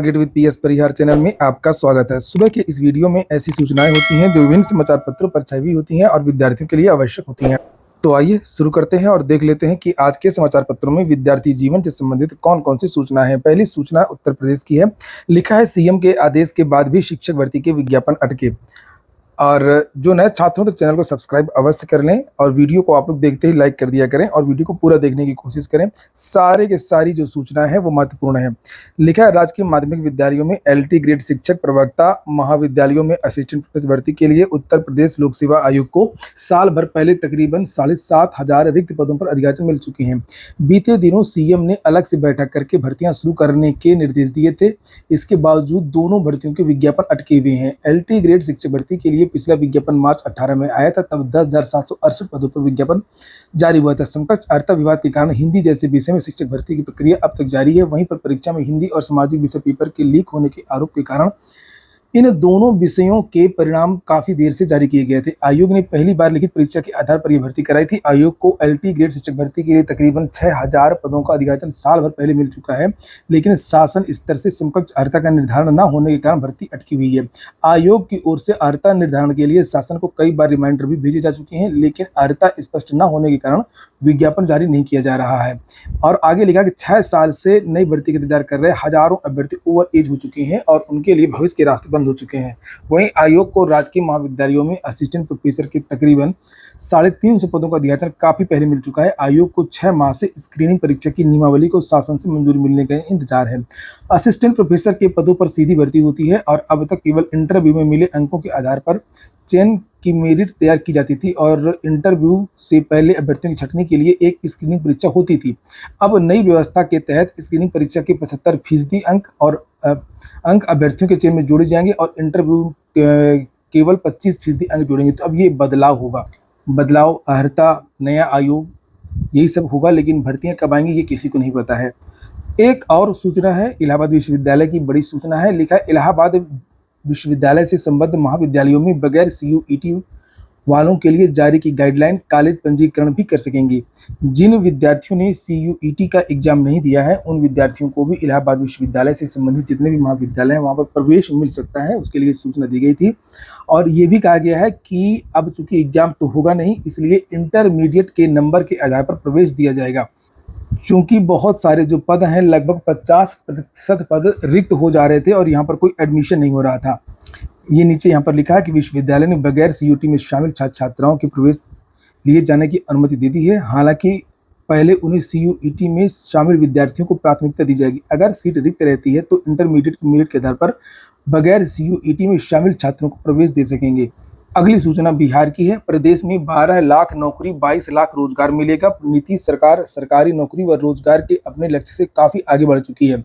Target with PS Parihar channel में आपका स्वागत है। सुबह के इस वीडियो में ऐसी सूचनाएं होती हैं जो विभिन्न समाचार पत्रों पर छाई हुई होती हैं और विद्यार्थियों के लिए आवश्यक होती हैं। तो आइए शुरू करते हैं और देख लेते हैं कि आज के समाचार पत्रों में विद्यार्थी जीवन से संबंधित कौन कौन सी सूचना है। पहली सूचना उत्तर प्रदेश की है। लिखा है सीएम के आदेश के बाद भी शिक्षक भर्ती के विज्ञापन अटके। और जो नए छात्र हो तो चैनल को सब्सक्राइब अवश्य कर लें और वीडियो को आप लोग देखते ही लाइक कर दिया करें और वीडियो को पूरा देखने की कोशिश करें। सारे के सारी जो सूचना है वो महत्वपूर्ण है। लिखा है राजकीय माध्यमिक विद्यालयों में एलटी ग्रेड शिक्षक प्रवक्ता महाविद्यालयों में असिस्टेंट प्रोफेसर भर्ती के लिए उत्तर प्रदेश लोक सेवा आयोग को साल भर पहले तकरीबन 7,500 रिक्त पदों पर अधिसूचना मिल चुकी है। बीते दिनों सीएम ने अलग से बैठक करके भर्तियां शुरू करने के निर्देश दिए थे। इसके बावजूद दोनों भर्तियों के विज्ञापन अटके हुए हैं। एलटी ग्रेड शिक्षक भर्ती के लिए पिछला विज्ञापन मार्च 18 में आया था, तब 10,768 पदों पर विज्ञापन जारी हुआ था। समकक्ष अर्था विवाद के कारण हिंदी जैसे विषय में शिक्षक भर्ती की प्रक्रिया अब तक जारी है। वहीं पर परीक्षा में हिंदी और सामाजिक विषय पेपर के लीक होने के आरोप के कारण इन दोनों विषयों के परिणाम काफी देर से जारी किए गए थे। आयोग ने पहली बार लिखित परीक्षा के आधार पर यह भर्ती कराई थी। आयोग को एलटी ग्रेड शिक्षक भर्ती के लिए तकरीबन 6,000 पदों का अधिसूचना साल भर पहले मिल चुका है, लेकिन शासन स्तर से समकक्ष अर्हता का निर्धारण न होने के कारण भर्ती अटकी हुई है। आयोग की ओर से अर्हता निर्धारण के लिए शासन को कई बार रिमाइंडर भी भेजे जा चुके हैं, लेकिन अर्हता स्पष्ट न होने के कारण विज्ञापन जारी नहीं किया जा रहा है। और आगे लिखा कि 6 साल से नई भर्ती का इंतजार कर रहे हजारों अभ्यर्थी ओवर एज हो चुके हैं और उनके लिए भविष्य के रास्ते बंद हो चुके हैं। वहीं आयोग को राजकीय महाविद्यालयों में असिस्टेंट प्रोफेसर के तकरीबन 350 पदों का अधिसूचना काफी पहले मिल चुका है। आयोग को 6 माह से स्क्रीनिंग परीक्षा की नियमावली को शासन से मंजूरी मिलने का इंतजार है। असिस्टेंट प्रोफेसर के पदों पर सीधी भर्ती होती है और अब तक केवल इंटरव्यू में मिले अंकों के आधार पर चयन की मेरिट तैयार की जाती थी और इंटरव्यू से पहले अभ्यर्थियों की छंटनी के लिए एक स्क्रीनिंग परीक्षा होती थी। अब नई व्यवस्था के तहत स्क्रीनिंग परीक्षा के 75% अंक अभ्यर्थियों के चयन में जोड़े जाएंगे और इंटरव्यू केवल 25% अंक जोड़ेंगे। तो अब ये बदलाव होगा। बदलाव, अर्हता, नया आयोग, यही सब होगा, लेकिन भर्तियां कब आएंगी ये किसी को नहीं पता है। एक और सूचना है इलाहाबाद विश्वविद्यालय की, बड़ी सूचना है। लिखा है इलाहाबाद विश्वविद्यालय से संबद्ध महाविद्यालयों में बगैर सीयूईटी वालों के लिए जारी की गाइडलाइन कॉलेज पंजीकरण भी कर सकेंगे। जिन विद्यार्थियों ने सीयूईटी का एग्जाम नहीं दिया है उन विद्यार्थियों को भी इलाहाबाद विश्वविद्यालय से संबंधित जितने भी महाविद्यालय हैं वहां पर प्रवेश मिल सकता है। उसके लिए सूचना दी गई थी और ये भी कहा गया है कि अब चूंकि एग्जाम तो होगा नहीं, इसलिए इंटरमीडिएट के नंबर के आधार पर प्रवेश दिया जाएगा। चूंकि बहुत सारे जो पद हैं, लगभग 50% पद रिक्त हो जा रहे थे और यहाँ पर कोई एडमिशन नहीं हो रहा था। ये नीचे यहाँ पर लिखा है कि विश्वविद्यालय ने बगैर सीयूटी में शामिल छात्र छात्राओं के प्रवेश लिए जाने की अनुमति दे दी है। हालांकि पहले उन्हें सीयूईटी में शामिल विद्यार्थियों को प्राथमिकता दी जाएगी। अगर सीट रिक्त रहती है तो इंटरमीडिएट की मेरिट के आधार पर बगैर सीयूईटी में शामिल छात्रों को प्रवेश दे सकेंगे। अगली सूचना बिहार की है। प्रदेश में 12 लाख नौकरी, 22 लाख रोजगार मिलेगा। नीतीश सरकार सरकारी नौकरी व रोजगार के अपने लक्ष्य से काफी आगे बढ़ चुकी है।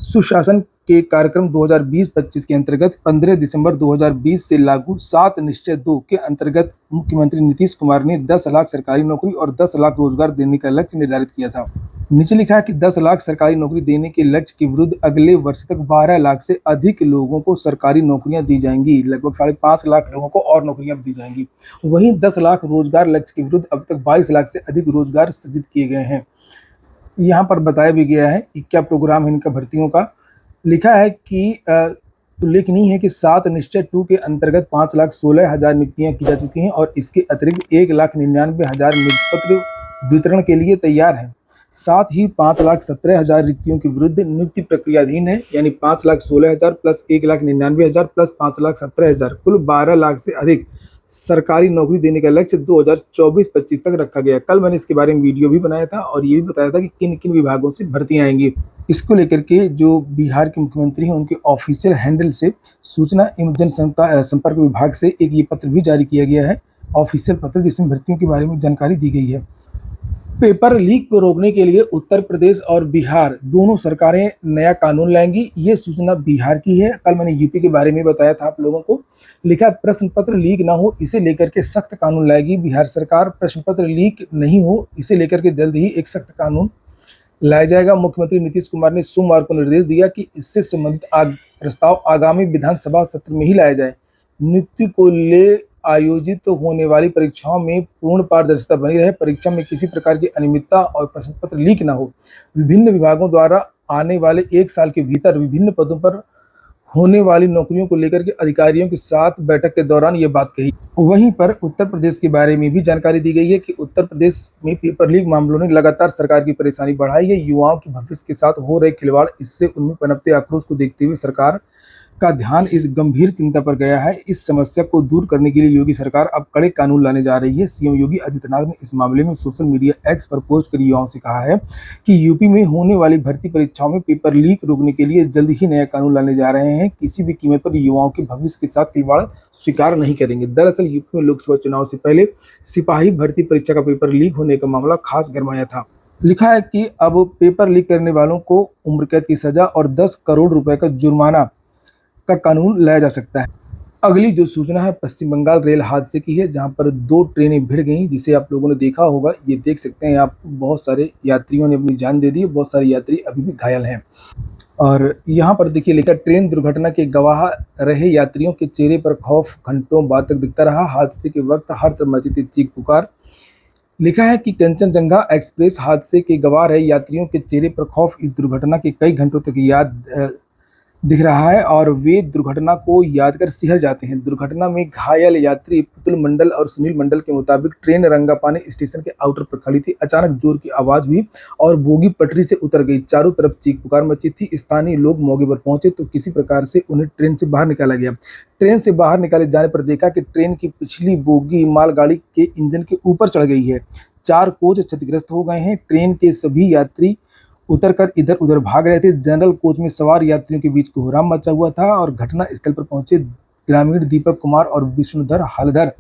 सुशासन के कार्यक्रम 2020-25 के अंतर्गत 15 दिसंबर 2020 से लागू 7 निश्चय 2 के अंतर्गत मुख्यमंत्री नीतीश कुमार ने 10 लाख सरकारी नौकरी और 10 लाख रोजगार देने का लक्ष्य निर्धारित किया था। नीचे लिखा है कि 10 लाख सरकारी नौकरी देने के लक्ष्य के विरुद्ध अगले वर्ष तक 12 लाख से अधिक लोगों को सरकारी नौकरियां दी जाएंगी। लगभग 5.5 लाख लोगों को और नौकरियां दी जाएंगी। वहीं 10 लाख रोजगार लक्ष्य के विरुद्ध अब तक 22 लाख से अधिक रोजगार सृजित किए गए हैं। यहाँ पर बताया भी गया है कि क्या प्रोग्राम है इनका भर्तियों का। लिखा है कि उल्लेखनीय है कि 7 निश्चय 2 के अंतर्गत 5,16,000 नियुक्तियां की जा चुकी हैं और इसके अतिरिक्त 1,99,000 नियुक्ति वितरण के लिए तैयार हैं। साथ ही 5,17,000 रिक्तियों के विरुद्ध नियुक्ति प्रक्रियाधीन है, यानी 5,16,000 प्लस 1,99,000 प्लस 5,17,000 कुल 12 लाख से अधिक सरकारी नौकरी देने का लक्ष्य 2024-25 तक रखा गया। कल मैंने इसके बारे में वीडियो भी बनाया था और ये भी बताया था कि किन किन विभागों से भर्तियां आएंगी। इसको लेकर के जो बिहार के मुख्यमंत्री हैं उनके ऑफिशियल हैंडल से सूचना एवं जनसंपर्क विभाग से एक ये पत्र भी जारी किया गया है, ऑफिशियल पत्र, जिसमें भर्तियों के बारे में जानकारी दी गई है। पेपर लीक को रोकने के लिए उत्तर प्रदेश और बिहार दोनों सरकारें नया कानून लाएंगी। ये सूचना बिहार की है। कल मैंने यूपी के बारे में बताया था आप लोगों को। लिखा प्रश्न पत्र लीक ना हो इसे लेकर के सख्त कानून लाएगी बिहार सरकार। प्रश्न पत्र लीक नहीं हो इसे लेकर के जल्द ही एक सख्त कानून लाया जाएगा। मुख्यमंत्री नीतीश कुमार ने सोमवार को निर्देश दिया कि इससे संबंधित प्रस्ताव आगामी विधानसभा सत्र में ही लाया जाए। नियुक्ति को ले आयोजित होने वाली परीक्षाओं में पूर्ण पारदर्शिता बनी रहे, परीक्षा में किसी प्रकार की अनियमितता और प्रश्न पत्र लीक न हो। विभिन्न विभागों द्वारा आने वाले 1 साल के भीतर विभिन्न पदों पर होने वाली नौकरियों को लेकर के अधिकारियों के साथ बैठक के दौरान ये बात कही। वहीं पर उत्तर प्रदेश के बारे में भी जानकारी दी गई है कि उत्तर प्रदेश में पेपर लीक मामलों ने लगातार सरकार की परेशानी बढ़ाई है। युवाओं के भविष्य के साथ हो रहे खिलवाड़, इससे उनमें पनपते आक्रोश को देखते हुए सरकार का ध्यान इस गंभीर चिंता पर गया है। इस समस्या को दूर करने के लिए योगी सरकार अब कड़े कानून लाने जा रही है। सीएम योगी आदित्यनाथ ने इस मामले में सोशल मीडिया एक्स पर पोस्ट कर युवाओं से कहा है कि यूपी में होने वाली भर्ती परीक्षाओं में पेपर लीक रोकने के लिए जल्द ही नया कानून लाने जा रहे हैं। किसी भी कीमत पर युवाओं के भविष्य के साथ खिलवाड़ स्वीकार नहीं करेंगे। दरअसल यूपी में लोकसभा चुनाव से पहले सिपाही भर्ती परीक्षा का पेपर लीक होने का मामला खास गरमाया था। लिखा है कि अब पेपर लीक करने वालों को उम्र कैद की सजा और 10 करोड़ रुपए का जुर्माना का कानून लाया जा सकता है। अगली जो सूचना है पश्चिम बंगाल रेल हादसे की है, जहां पर 2 ट्रेनें भिड़ गईं, जिसे आप लोगों ने देखा होगा। ये देख सकते हैं आप, बहुत सारे यात्रियों ने अपनी जान दे दी, बहुत सारे यात्री अभी भी घायल हैं। और यहाँ पर देखिए लिखा, ट्रेन दुर्घटना के गवाह रहे यात्रियों के चेहरे पर खौफ घंटों बाद तक दिखता रहा। हादसे के वक्त हर तरफ मची थी चीख पुकार। लिखा है कि कंचनजंगा एक्सप्रेस हादसे के गवाह रहे यात्रियों के चेहरे पर खौफ इस दुर्घटना के कई घंटों तक याद दिख रहा है और वे दुर्घटना को याद कर सिहर जाते हैं। दुर्घटना में घायल यात्री पुतुल मंडल और सुनील मंडल के मुताबिक ट्रेन रंगापानी स्टेशन के आउटर पर खड़ी थी। अचानक जोर की आवाज हुई और बोगी पटरी से उतर गई। चारों तरफ चीख पुकार मची थी। स्थानीय लोग मौके पर पहुंचे तो किसी प्रकार से उन्हें ट्रेन से बाहर निकाला गया। ट्रेन से बाहर निकाले जाने पर देखा कि ट्रेन की पिछली बोगी मालगाड़ी के इंजन के ऊपर चढ़ गई है। 4 कोच क्षतिग्रस्त हो गए हैं। ट्रेन के सभी यात्री उतरकर इधर उधर भाग रहे थे। जनरल कोच में सवार यात्रियों के बीच कोहराम मचा हुआ था और घटना स्थल पर पहुंचे ग्रामीण दीपक कुमार और विष्णुधर हलधर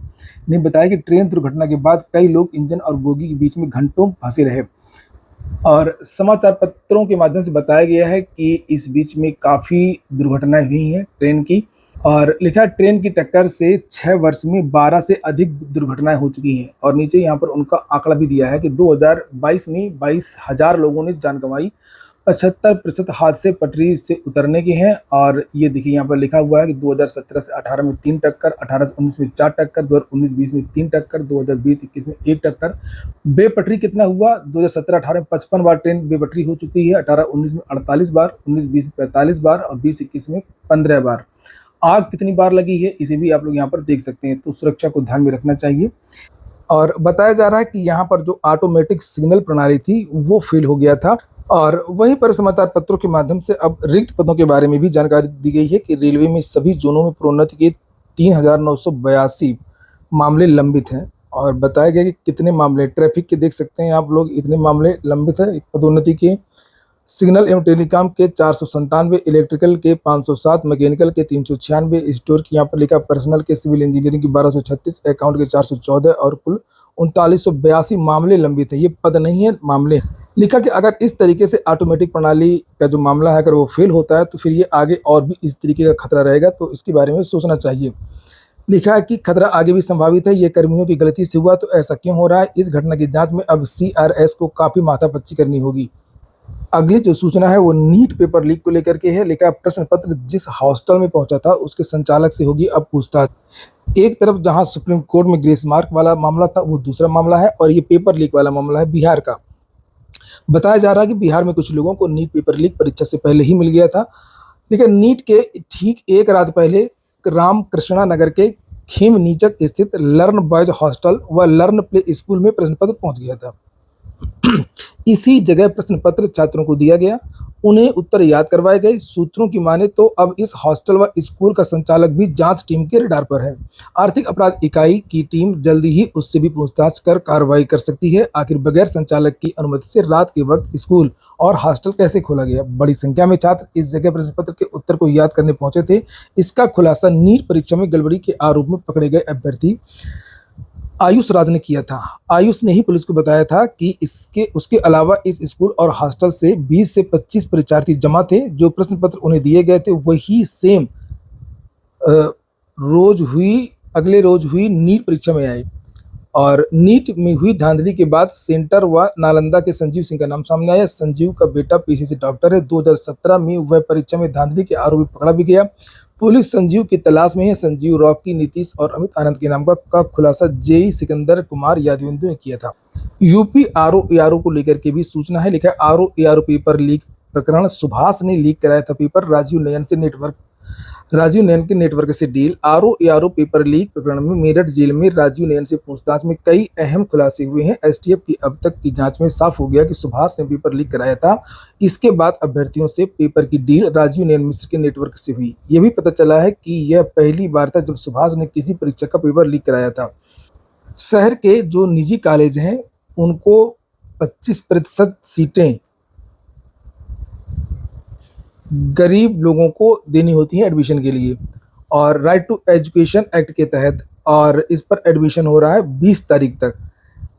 ने बताया कि ट्रेन दुर्घटना के बाद कई लोग इंजन और बोगी के बीच में घंटों फंसे रहे। और समाचार पत्रों के माध्यम से बताया गया है कि इस बीच में काफ़ी दुर्घटनाएं हुई हैं ट्रेन की। और लिखा है ट्रेन की टक्कर से 6 वर्ष में 12 से अधिक दुर्घटनाएं हो चुकी हैं। और नीचे यहाँ पर उनका आंकड़ा भी दिया है कि 2022 में 22,000 लोगों ने जान गंवाई। 75% हादसे पटरी से उतरने के हैं। और ये देखिए यहाँ पर लिखा हुआ है कि 2017 से 18 में 3 टक्कर, 18 से 19 में 4 टक्कर, 2019-20 में 3 टक्कर, 2020-21 में 1 टक्कर। बेपटरी कितना हुआ? 2017-18 में 55 बार ट्रेन बेपटरी हो चुकी है, 18-19 में 48 बार, 19-20 में 45 बार और 20-21 में 15 बार। आग कितनी बार लगी है इसे भी आप लोग यहाँ पर देख सकते हैं। तो सुरक्षा को ध्यान में रखना चाहिए। और बताया जा रहा है कि यहाँ पर जो ऑटोमेटिक सिग्नल प्रणाली थी वो फेल हो गया था। और वहीं पर समाचार पत्रों के माध्यम से अब रिक्त पदों के बारे में भी जानकारी दी गई है कि रेलवे में सभी जोनों में प्रोन्नति के 3,982 मामले लंबित हैं। और बताया गया कि कितने मामले ट्रैफिक के देख सकते हैं आप लोग, इतने मामले लंबित है पदोन्नति के। सिग्नल एवं टेलीकॉम के 497, इलेक्ट्रिकल के 507, मैकेनिकल के 396, स्टोर की यहाँ पर लिखा पर्सनल के, सिविल इंजीनियरिंग की 1236, अकाउंट के 414 और कुल 3982 मामले लंबित है। ये पद नहीं है, मामले। लिखा कि अगर इस तरीके से ऑटोमेटिक प्रणाली का जो मामला है अगर वो फेल होता है तो फिर ये आगे और भी इस तरीके का खतरा रहेगा, तो इसके बारे में सोचना चाहिए। लिखा है कि खतरा आगे भी संभावित है, ये कर्मियों की गलती से हुआ तो ऐसा क्यों हो रहा है। इस घटना की जांच में अब CRS को काफ़ी माथापच्ची करनी होगी। अगली जो सूचना है वो नीट पेपर लीक को लेकर के है। लिखा प्रश्न पत्र जिस हॉस्टल में पहुंचा था उसके संचालक से होगी अब पूछताछ। एक तरफ जहां सुप्रीम कोर्ट में ग्रेस मार्क वाला मामला था वो दूसरा मामला है और ये पेपर लीक वाला मामला है बिहार का। बताया जा रहा है कि बिहार में कुछ लोगों को नीट पेपर लीक परीक्षा से पहले ही मिल गया था। लेकिन नीट के ठीक एक रात पहले रामकृष्णा नगर के खेमनीचक स्थित लर्न बॉयज हॉस्टल व लर्न प्ले स्कूल में प्रश्न पत्र पहुंच गया था। इसी जगह प्रश्न पत्र छात्रों को दिया गया, उन्हें उत्तर याद करवाए गए। सूत्रों की माने तो अब इस हॉस्टल व स्कूल का संचालक भी जांच टीम के रडार पर है। आर्थिक अपराध इकाई की टीम जल्दी ही उससे भी पूछताछ कर कार्रवाई कर सकती है। आखिर बगैर संचालक की अनुमति से रात के वक्त स्कूल और हॉस्टल कैसे खोला गया? बड़ी संख्या में छात्र इस जगह प्रश्न पत्र के उत्तर को याद करने पहुंचे थे। इसका खुलासा नीट परीक्षा में गड़बड़ी के आरोप में पकड़े गए अभ्यर्थी आयुष राज ने किया था। आयुष ने ही पुलिस को बताया था कि उसके अलावा इस स्कूल और हॉस्टल से 20 से 25 परीक्षार्थी जमा थे। जो प्रश्न पत्र उन्हें दिए गए थे वही सेम अगले रोज हुई नीट परीक्षा में आए। और नीट में हुई धांधली के बाद सेंटर व नालंदा के संजीव सिंह का नाम सामने आया। संजीव का बेटा पेशे से डॉक्टर है। 2017 में वह परीक्षा में धांधली के आरोपी पकड़ा भी गया। पुलिस संजीव की तलाश में है। संजीव रॉकी, नीतीश और अमित आनंद के नाम का खुलासा जेई सिकंदर कुमार यादविंदु ने किया था। यूपी आरओ को लेकर के भी सूचना है। लिखा है आरओ पेपर लीक प्रकरण, सुभाष ने लीक कराया था पेपर, राजीव नयन के नेटवर्क से डील, आरओ पेपर लीक प्रकरण में मेरठ जेल में राजीव नयन से पूछताछ में कई अहम खुलासे हुए हैं। एसटीएफ की अब तक की जांच में साफ हो गया कि सुभाष ने पेपर लीक कराया था। इसके बाद अभ्यर्थियों से पेपर की डील राजीव नयन मिश्र के नेटवर्क से हुई। यह भी पता चला है कि यह पहली बार था जब सुभाष ने किसी परीक्षा का पेपर लीक कराया था। शहर के जो निजी कॉलेज हैं उनको 25% सीटें गरीब लोगों को देनी होती है एडमिशन के लिए, और राइट टू एजुकेशन एक्ट के तहत, और इस पर एडमिशन हो रहा है 20 तारीख तक।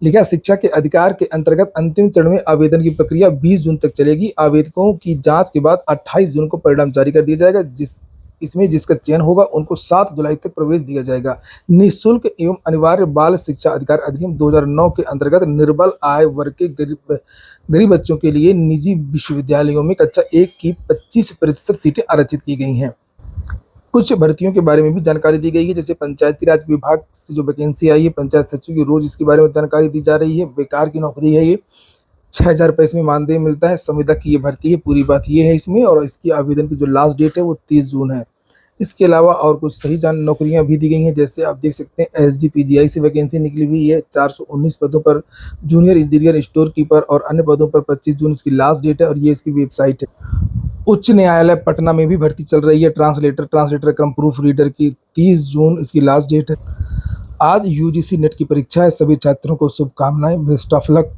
लिखा शिक्षा के अधिकार के अंतर्गत अंतिम चरण में आवेदन की प्रक्रिया 20 जून तक चलेगी। आवेदकों की जांच के बाद 28 जून को परिणाम जारी कर दिया जाएगा। इसमें जिसका चयन होगा उनको 7 जुलाई तक प्रवेश दिया जाएगा। निःशुल्क एवं अनिवार्य बाल शिक्षा अधिकार अधिनियम 2009 के अंतर्गत निर्बल आय वर्ग के गरीब बच्चों के लिए निजी विश्वविद्यालयों में कक्षा 1 की 25% सीटें आरक्षित की गई हैं। कुछ भर्तियों के बारे में भी जानकारी दी गई है, जैसे पंचायती राज विभाग से जो वैकेंसी आई है, पंचायत सचिव की रोज इसके बारे में जानकारी दी जा रही है। बेकार की नौकरी है ये, 6,000 रुपये इसमें मानदेय मिलता है। संविदा की ये भर्ती है, पूरी बात ये है इसमें। और इसकी आवेदन की जो लास्ट डेट है वो 30 जून है। इसके अलावा और कुछ सही नौकरियां भी दी गई हैं, जैसे आप देख सकते हैं एसजीपीजीआई से वैकेंसी निकली हुई है 419 पदों पर, जूनियर इंजीनियर, स्टोर कीपर और अन्य पदों पर 25 जून इसकी लास्ट डेट है, और ये इसकी वेबसाइट है। उच्च न्यायालय पटना में भी भर्ती चल रही है, ट्रांसलेटर कम प्रूफ रीडर की 30 जून इसकी लास्ट डेट है। आज यूजीसी नेट की परीक्षा है, सभी छात्रों को शुभकामनाएं, बेस्ट ऑफ लक।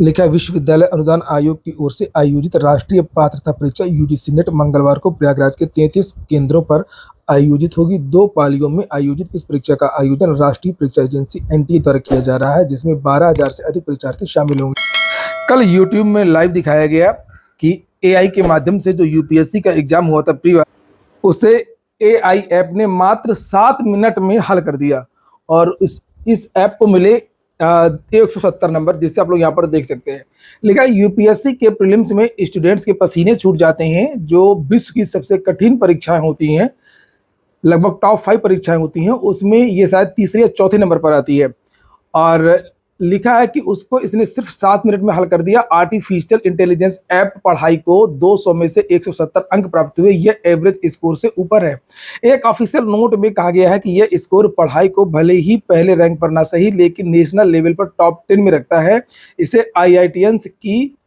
लिखा है विश्वविद्यालय अनुदान आयोग की ओर से आयोजित राष्ट्रीय पात्रता परीक्षा यूजीसी नेट मंगलवार को प्रयागराज के 33 केंद्रों पर आयोजित होगी। 2 पालियों में आयोजित इस परीक्षा का आयोजन राष्ट्रीय परीक्षा एजेंसी एनटीए द्वारा किया जा रहा है, जिसमें 12,000 से अधिक परीक्षार्थी शामिल होंगे। कल यूट्यूब में लाइव दिखाया गया कि एआई के माध्यम से जो यूपीएससी का एग्जाम हुआ था प्री, उसे एआई ऐप ने मात्र 7 मिनट में हल कर दिया, और इस ऐप को मिले 170 नंबर, जिससे आप लोग यहाँ पर देख सकते हैं। लिखा यूपीएससी के प्रीलिम्स में स्टूडेंट्स के पसीने छूट जाते हैं। जो विश्व की सबसे कठिन परीक्षाएं होती हैं, लगभग टॉप 5 परीक्षाएं होती हैं, उसमें ये शायद तीसरे या चौथे नंबर पर आती है। और लिखा है कि उसको इसने सिर्फ 7 मिनट में हल कर दिया। आर्टिफिशियल इंटेलिजेंस ऐप पढ़ाई को 200 में से 170 अंक प्राप्त हुए। यह एवरेज स्कोर से ऊपर है। एक ऑफिशियल नोट में कहा गया है कि यह स्कोर पढ़ाई को भले ही पहले रैंक पर ना सही, लेकिन नेशनल लेवल पर टॉप 10 में रखता है। इसे आईआईटियंस की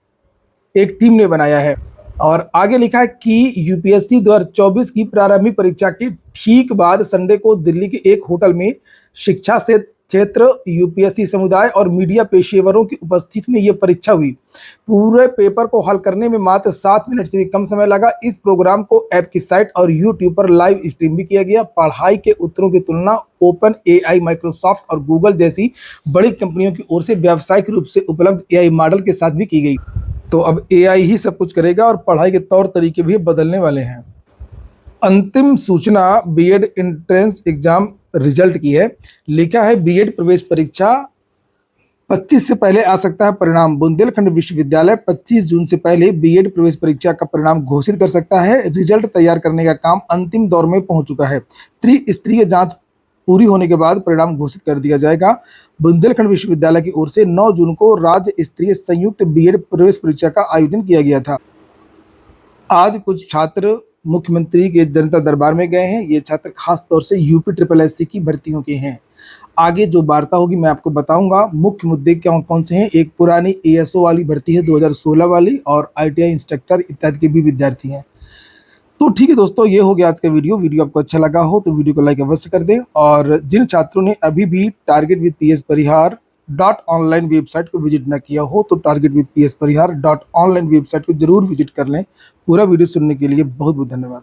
एक टीम ने बनाया है। और आगे लिखा है कि यूपीएससी 2024 की प्रारंभिक परीक्षा के ठीक बाद संडे को दिल्ली के एक होटल में शिक्षा से क्षेत्र, यूपीएससी समुदाय और मीडिया पेशेवरों की उपस्थिति में यह परीक्षा हुई। पूरे पेपर को हल करने में मात्र 7 मिनट से भी कम समय लगा। इस प्रोग्राम को ऐप की साइट और यूट्यूब पर लाइव स्ट्रीम भी किया गया। पढ़ाई के उत्तरों की तुलना ओपन एआई, माइक्रोसॉफ्ट और गूगल जैसी बड़ी कंपनियों की ओर से व्यावसायिक रूप से उपलब्ध एआई मॉडल के साथ भी की गई। तो अब एआई ही सब कुछ करेगा और पढ़ाई के तौर तरीके भी बदलने वाले हैं। अंतिम सूचना बीएड एंट्रेंस एग्जाम रिजल्ट की है। लिखा है बीएड प्रवेश परीक्षा 25 से पहले आ सकता है परिणाम। बुंदेलखंड विश्वविद्यालय 25 जून से पहले बीएड प्रवेश परीक्षा का परिणाम घोषित कर सकता है। रिजल्ट तैयार करने का काम अंतिम दौर में पहुंच चुका है। त्रिस्तरीय जांच पूरी होने के बाद परिणाम घोषित कर दिया जाएगा। बुंदेलखंड विश्वविद्यालय की ओर से 9 जून को राज्य स्तरीय संयुक्त बीएड प्रवेश परीक्षा का आयोजन किया गया था। आज कुछ छात्र मुख्यमंत्री के जनता दरबार में गए हैं। ये छात्र खास तौर से यूपी SSSC की भर्तियों के हैं। आगे जो वार्ता होगी मैं आपको बताऊंगा। मुख्य मुद्दे कौन कौन से हैं। एक पुरानी एएसओ वाली भर्ती है 2016 वाली, और आईटीआई इंस्ट्रक्टर इत्यादि के भी विद्यार्थी हैं। तो ठीक है दोस्तों, ये हो गया आज का वीडियो आपको अच्छा लगा हो तो वीडियो को लाइक अवश्य कर दें। और जिन छात्रों ने अभी भी targetwithpsparihaar.online वेबसाइट को विजिट न किया हो तो targetwithpsparihaar.online वेबसाइट को जरूर विजिट कर लें। पूरा वीडियो सुनने के लिए बहुत बहुत धन्यवाद।